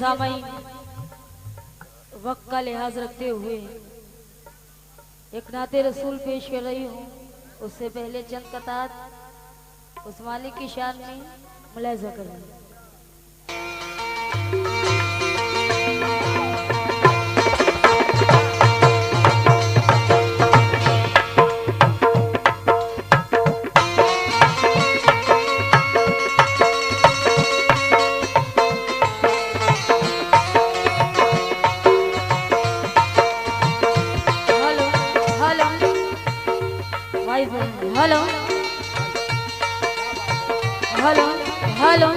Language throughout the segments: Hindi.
सामईन, वक्त का लिहाज रखते हुए एक नाते रसूल पेश कर रही हूँ। उससे पहले चंद कतार उस मालिक की शान में मुलाहिजा कर रही हूँ। हेलो हेलो हेलो और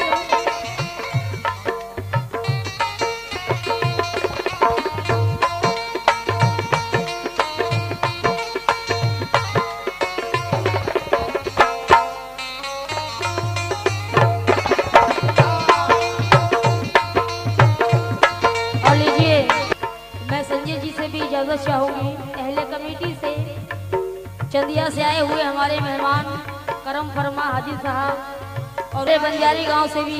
लीजिए, मैं संजय जी से भी इजाजत चाहूंगी। अहले कमेटी से चंदिया से आए हुए हमारे मेहमान करम फरमा हाजी साहब और बंजारी गांव से भी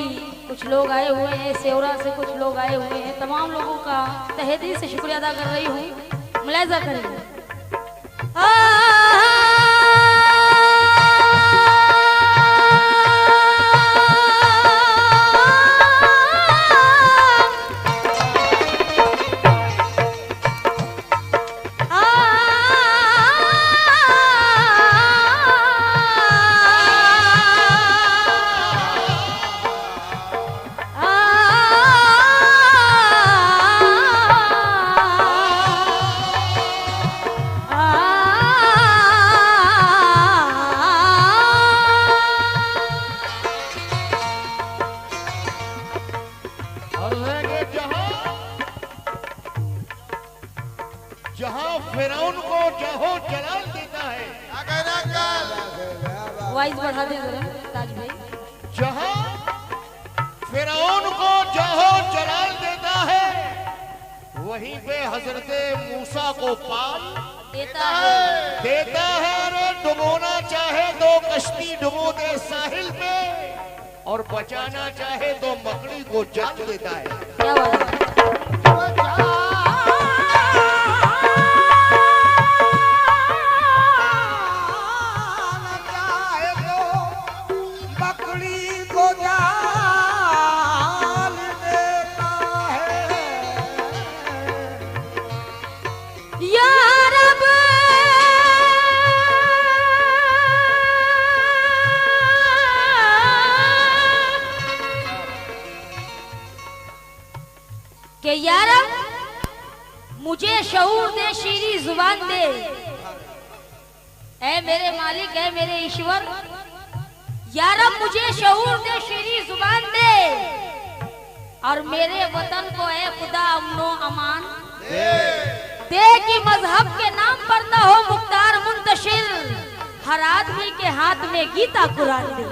कुछ लोग आए हुए हैं, सेवरा से कुछ लोग आए हुए हैं। तमाम लोगों का तहे दिल से शुक्रिया अदा कर रही हूँ। मुलाहिजा करें। जहां फिरौन को जहो जलाल देता है, वॉइस बढ़ा दे जरा ताज भाई। जहां फिरौन को जहो जलाल देता है, वहीं पे हजरत मूसा को पाल देता है। अरे डुबोना चाहे तो कश्ती डुबो दे साहिल पे, और बचाना चाहे तो मकड़ी को जल देता है। क्या बात है? कि यार मुझे शऊर दे, शीरी जुबान दे, ऐ मेरे मालिक, ऐ मेरे ईश्वर। यार मुझे शऊर दे, शीरी जुबान दे, और मेरे वतन को ऐ खुदा अमनो अमान दे कि मजहब के नाम पर न हो मुख्तार मुंतशिर, हर आदमी के हाथ में गीता कुरान दे।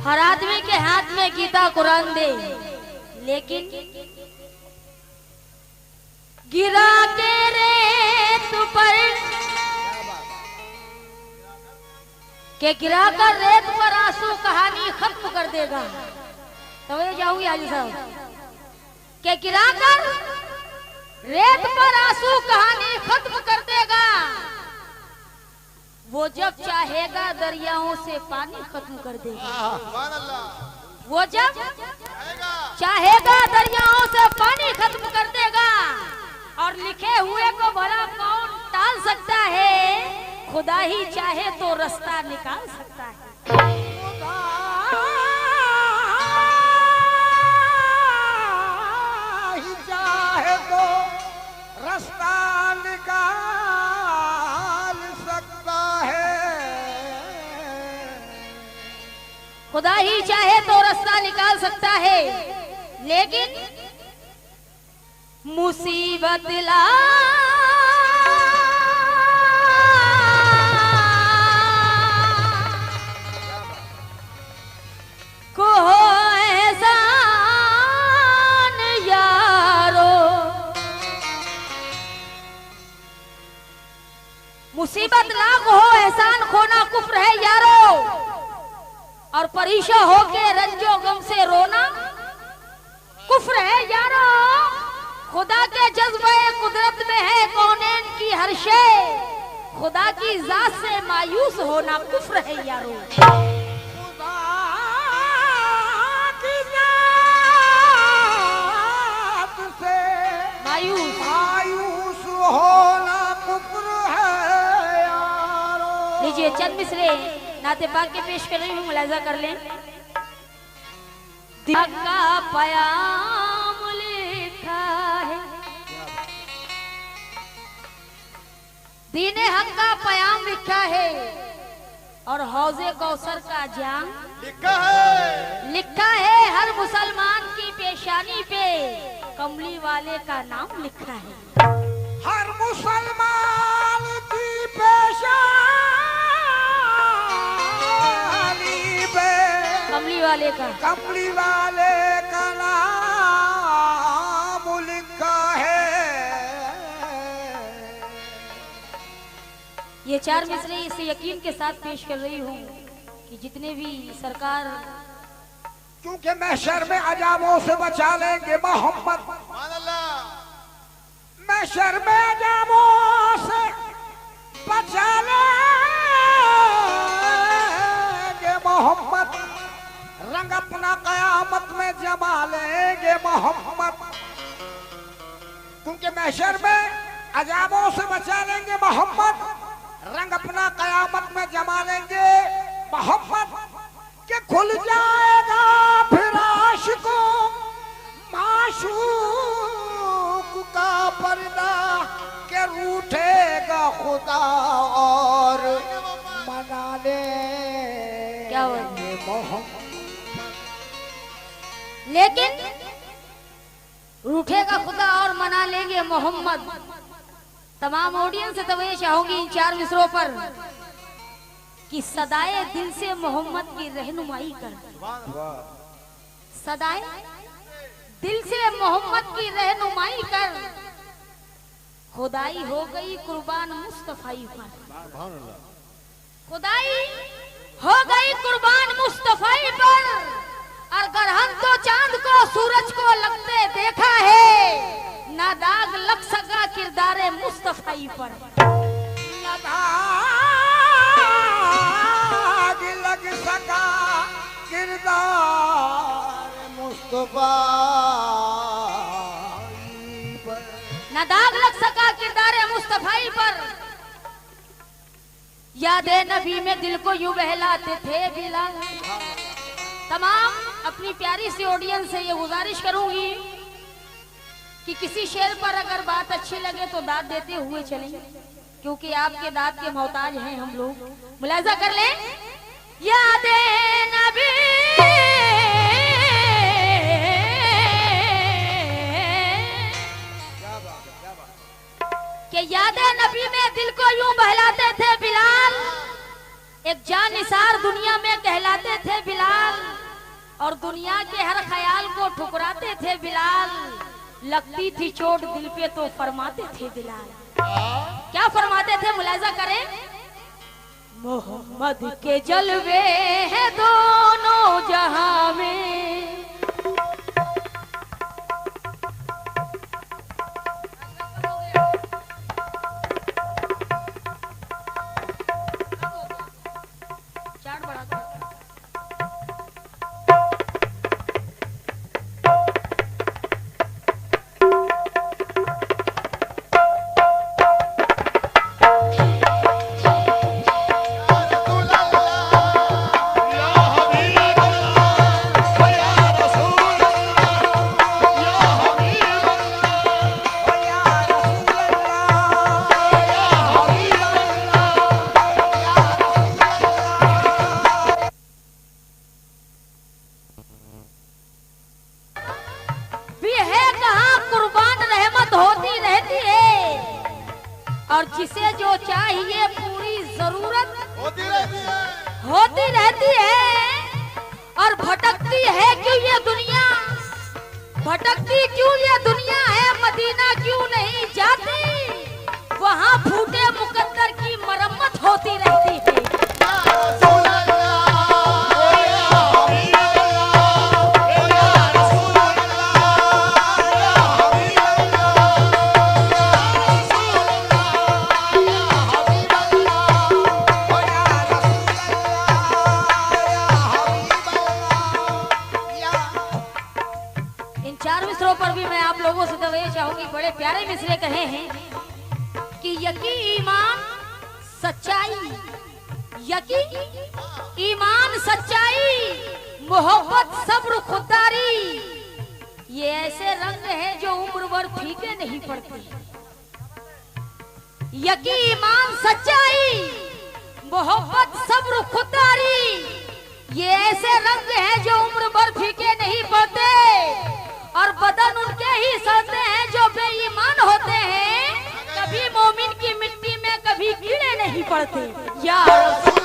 हर आदमी के हाथ में गीता कुरान दे, लेकिन गिरा के रेत पर, के गिरा कर रेत पर आंसू कहानी खत्म कर देगा। तो ये जाऊंगी हाजी साहब, के गिरा कर रेत पर आंसू कहानी खत्म कर देगा। वो जब चाहेगा दरियाओं से पानी खत्म कर देगा। वो जब चाहेगा दरियाओं से पानी खत्म कर देगा। और लिखे हुए को भला कौन टाल सकता है, खुदा ही चाहे तो रास्ता निकाल सकता है। चाहे तो रास्ता निकाल सकता है, खुदा ही चाहे तो रास्ता निकाल सकता है, लेकिन मुसीबत ला को ऐसा मुसीबत लाख हो एहसान खोना कुफ्र है यारो, और परेशान होके रंजो गम से रोना कुफ्र है यारो। खुदा के जज्बे कुदरत में है कौनैन की हर शे, खुदा की जात से मायूस होना कुफ्र है यारो। खुदा की जात से मायूस होना कुफ्र है यारो। लीजिए चंद मिसरे नाते पाक के पेश कर रही हूँ, मुलाजा कर लें। दिल का पयाम लिखा है, दीने हक का पयाम लिखा है, और हौजे कौसर का जाम लिखा है हर मुसलमान की पेशानी पे, कमली वाले का नाम लिखा है। हर मुसलमान की पेशानी पे कमली वाले का नाम लिखा है। ये चार मिसरे इसे यकीन के साथ पेश कर रही हूँ कि जितने भी सरकार, क्योंकि महशर में अजाबों से बचा लेंगे मोहम्मद, महशर में अजाबों से बचा लेंगे मोहम्मद, रंग अपना कयामत में जमा लेंगे मोहम्मद। क्योंकि महशर में अजाबों से बचा लेंगे मोहम्मद, रंग अपना कयामत में जमा लेंगे मोहम्मद। के खुल जाएगा फिर आशिकों माशूक का पर्दा, के रूठेगा खुदा और मना लेंगे क्या बात है? मोहम्मद। लेकिन रूठेगा खुदा और मना लेंगे मोहम्मद। तमाम ऑडियंस से तो मैं चाहूंगी इन चार मिसरों पर कि सदाए दिल से मोहम्मद की रहनुमाई कर, सदाए दिल से मोहम्मद की रहनुमाई कर, खुदाई हो गई कुर्बान मुस्तफाई पर, खुदाई हो गई कुर्बान मुस्तफाई पर, और गरहन तो चांद को सूरज को लगते देखा है, ना दाग लग सका किरदारे मुस्तफाई पर, न दाग लग सका किरदार मुस्तफा पर, ना दाग लग सका किरदारे मुस्तफाई पर। यादे नबी में दिल को यूं बहलाते थे बिलाल। तमाम अपनी प्यारी सी ऑडियंस से ये गुजारिश करूंगी कि किसी शेर पर अगर बात अच्छी लगे तो दाद देते हुए चलें, क्योंकि आपके दाद के मोहताज हैं हम लोग। मुलाजा कर लें। यादे नबी के यादे नबी में दिल को यूं बहलाते थे बिलाल, एक जानिसार दुनिया में कहलाते थे बिलाल, और दुनिया के हर ख्याल को ठुकराते थे बिलाल। लगती थी चोट दिल पे तो फरमाते थे बिलाल। क्या फरमाते थे? मुलाजा करें। मोहम्मद के जलवे हैं दोनों जहां में, और जिसे जो चाहिए पूरी जरूरत होती रहती है। और भटकती है क्यों ये दुनिया, भटकती क्यों ये दुनिया है, मदीना क्यों नहीं जाती, वहाँ फूटे मुकद्दर की मरम्मत प्यारे मिसरे कहे हैं कि यकी ईमान सच्चाई, यकी ईमान सच्चाई, मोहब्बत सब्र खुददारी, ये ऐसे रंग हैं जो उम्र भर फीके नहीं पड़ते। यकी ईमान सच्चाई, मोहब्बत सब्र खुददारी, ये ऐसे रंग हैं जो उम्र भर फीके नहीं पड़ते, और बदन उनके ही सड़ते हैं जो बेईमान होते हैं। कभी मोमिन की मिट्टी में कभी कीड़े नहीं पड़ते। या रसूल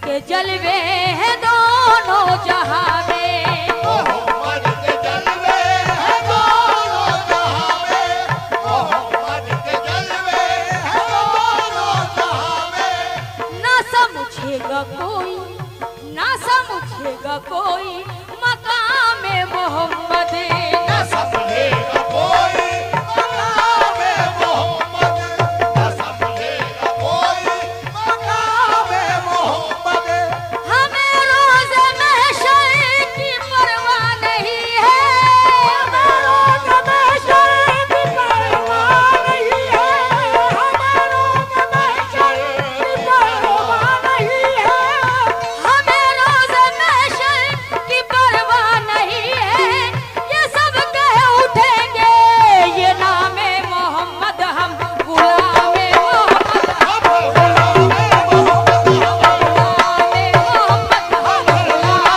के जलवे हैं दोनों जहां में, मोहम्मद के जलवे हैं दोनों जहां में, मोहम्मद के जलवे हैं दोनों जहां में। ना समझेगा कोई, ना समझेगा कोई मकाम मोहम्मद, न समझेगा कोई मकाम मोहम्मद, न समझेगा कोई मकाम मोहम्मद। हमें रोज़ महशर की परवाह नहीं है, हमें रोज़ महशर की परवाह नहीं है, हमें रोज़ महशर की परवाह नहीं है, हमें रोज़ महशर की परवाह नहीं है। ये सब कह उठेंगे ये नामे मोहम्मद, हम गुलामे मोहम्मद, हम गुलामे मोहम्मद, हम गुलामे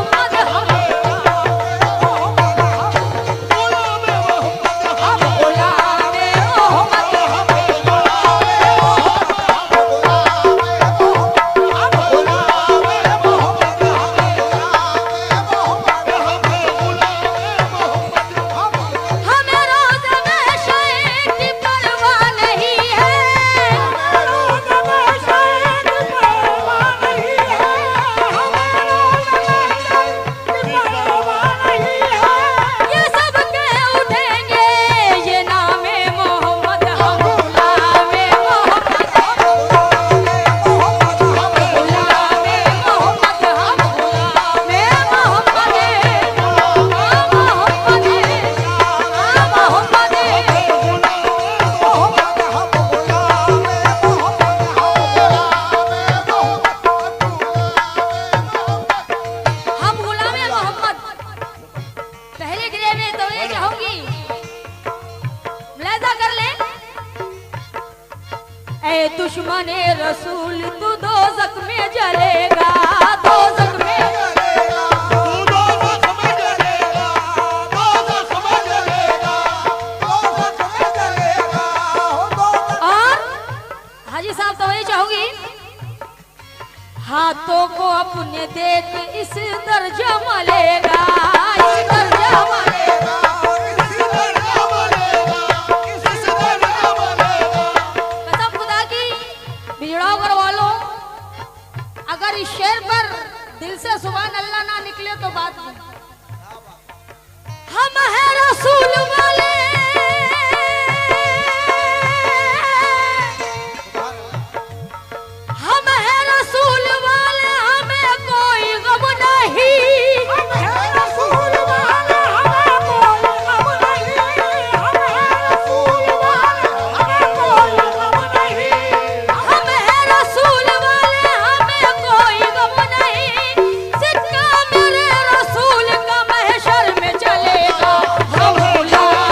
मोहम्मद, हम गुलामे गुलाम मोहम्मद, हम गुलामे मोहम्मद। हमें रोज़ महशर की परवाह नहीं है, हमें रोज़ महशर की परवाह नहीं है, हमें रोज़ महशर की परवाह नहीं है। ये सब कह उठेंगे ये नामे मोहम्मद, हम गुलामे मोहम्मद, हम गुलामे मोहम्मद, हम गुलामे मोहम्मद, हम गुलामे मोहम्मद, हम गुलामे मोहम्मद। पहले गिरे में तो ये चाहूंगी मुलाहिजा कर ले। ऐ दुश्मने रसूल तू दोज़ख में जलेगा, दोज़ख में तू दोज़ख में जलेगा, दोज़ख में जलेगा, दोज़ख में जलेगा, और हाजी साहब तो वही चाहूंगी, हाथों को अपने देख इस दर्जा मलेगा, इस दर्जा मलेगा। इसी दर्जा मलेगा, इसी दर्जा मलेगा। कसम खुदा की बिजड़ाओ घर वालों, अगर इस शेर पर दिल से सुभान अल्लाह ना निकले तो बात नहीं। हम हैं रसूल वाले, हम हैं रसूल वाले, हमें कोई गम नहीं, हम हैं रसूल वाले, हमें कोई गम नहीं, हम हैं रसूल वाले, हमें कोई गम नहीं, हम हैं रसूल वाले, हमें कोई गम नहीं। सिक्का मेरे रसूल का महशर में चलेगा, हम गुलाम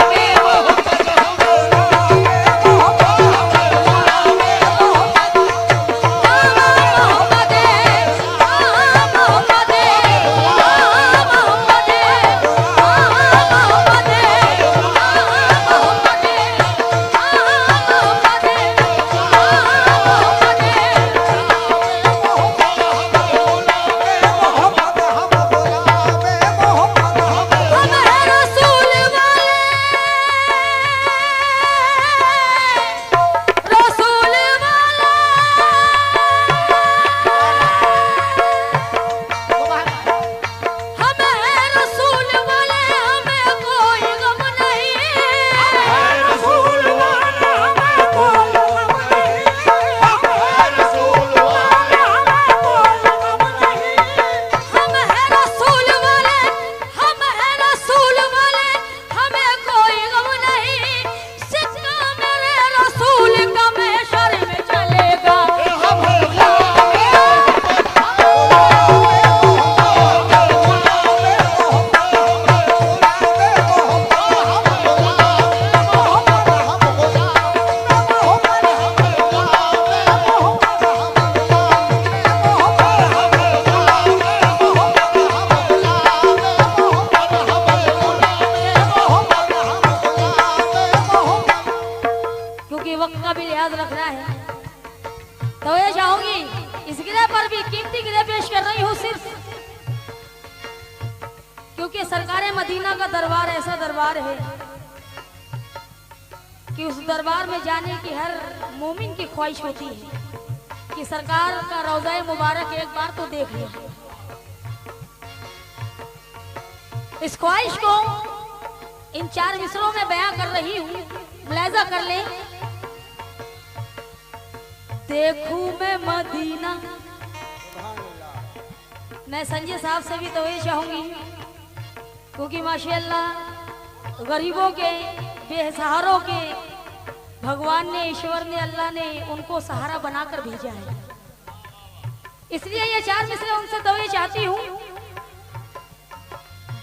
मदीना का दरबार ऐसा दरबार है कि उस दरबार में जाने की हर मोमिन की ख्वाहिश होती है कि सरकार का रोज़ा मुबारक एक बार तो देख ले। इस ख्वाहिश को इन 4 मिसरों में बयां कर रही हूँ, मुलाहिजा कर ले। देखूं मैं मदीना, मैं संजय साहब से भी तो ये चाहूंगी क्योंकि माशाअल्लाह गरीबों के, बेसहारों के भगवान ने, ईश्वर ने, अल्लाह ने उनको सहारा बनाकर भेजा है। इसलिए ये 4 मिसरे उनसे तो ये चाहती हूँ।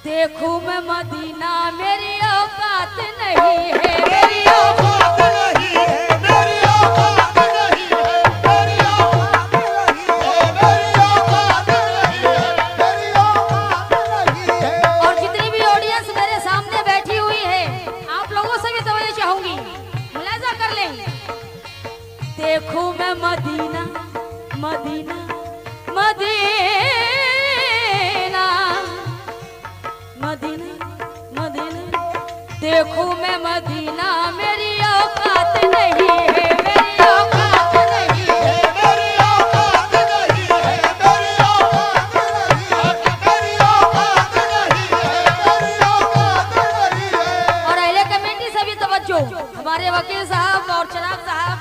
देखूं मैं मदीना, मेरी औकात नहीं है, मेरी औकात नहीं है, मेरी औकात नहीं है, मेरी औकात नहीं है, मेरी औकात नहीं है, मेरी औकात नहीं है। और जितनी भी ऑडियंस मेरे सामने बैठी हुई है, आप लोगों से भी तवज्जो चाहूंगी, मुलाहिजा कर लें। देखूं मैं Medina, Medina, Medina, Medina, Medina, देखूं मैं मदीना, मेरी औकात नहीं है, मेरी औकात नहीं है, मेरी औकात नहीं है, मेरी औकात नहीं है, मेरी औकात नहीं है, मेरी औकात नहीं है। और अहले कमेटी से भी तवज्जो, हमारे वकील साहब और चिराग साहब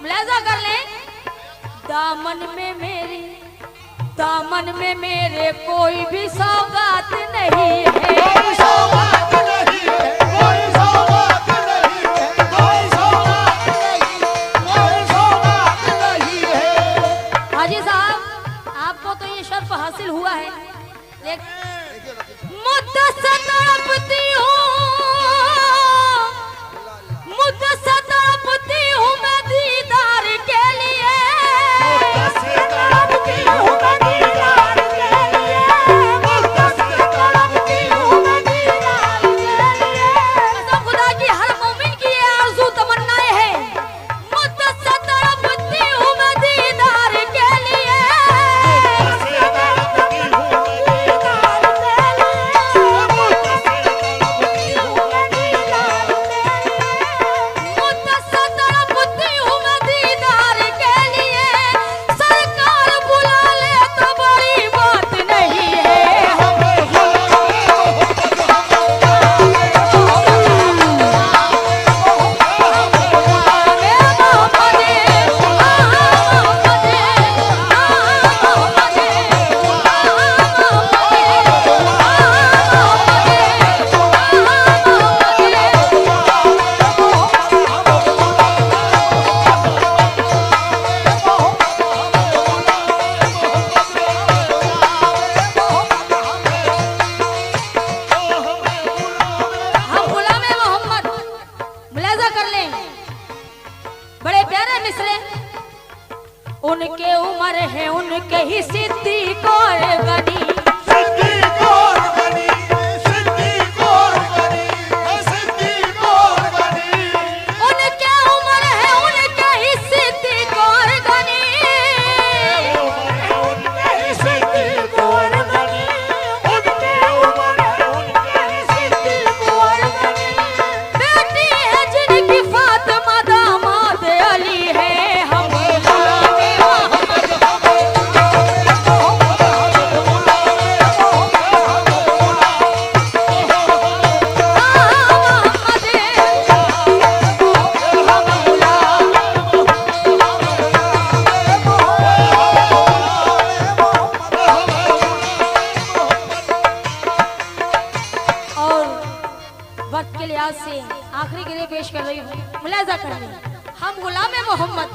मुलाहिजा कर लें। दामन में मेरी, दामन में मेरे कोई भी सौगात नहीं है, कोई सौगात नहीं है, कोई सौगात नहीं है, कोई सौगात नहीं है, कोई सौगात नहीं है। हाजी साहब, आपको तो ये शर्फ हासिल हुआ है, लेकिन मुद्दत से तड़पती हूँ, मुद्दत से तड़पती हूँ मैं दीदार के लिए, मुद्दत से तड़पती हूँ मैं दीदार के लिए, मुद्दत से तड़पती हूँ मैं दीदार के लिए। कसम खुदा की हर मोमिन की ये आरज़ू तमन्नाएं हैं, मुद्दत से तड़पती हूँ मैं दीदार के लिए, मुद्दत से तड़पती हूँ मैं दीदार के लिए, मुद्दत से तड़पती हूँ मैं दीदार के लिए, मुद्दत से तड़पती हूँ मैं दीदार के लिए। सरकार बुला ले तो बड़ी बात नहीं है, हम गुलामे मोहम्मद। मुलाहिजा कर लें, बड़े प्यारे मिसरे, उनके उम्र है उनके ही सिद्दीक़ और गनी, सिद्दीक़ और गनी, सिद्दीक़ और गनी, सिद्दीक़ और गनी। उनके उम्र है उनके ही सिद्दीक़ और गनी, उनके ही सिद्दीक़ और गनी, उनके उम्र है उनके ही सिद्दीक़ और गनी। बेटी है जिनकी फातिमा दामाद अली है, हम गुलामे और वक्त के लिहाज से आखिरी गिरे पेश कर रही हूँ, मुलाहिजा कर लें। हम गुलामे मोहम्मद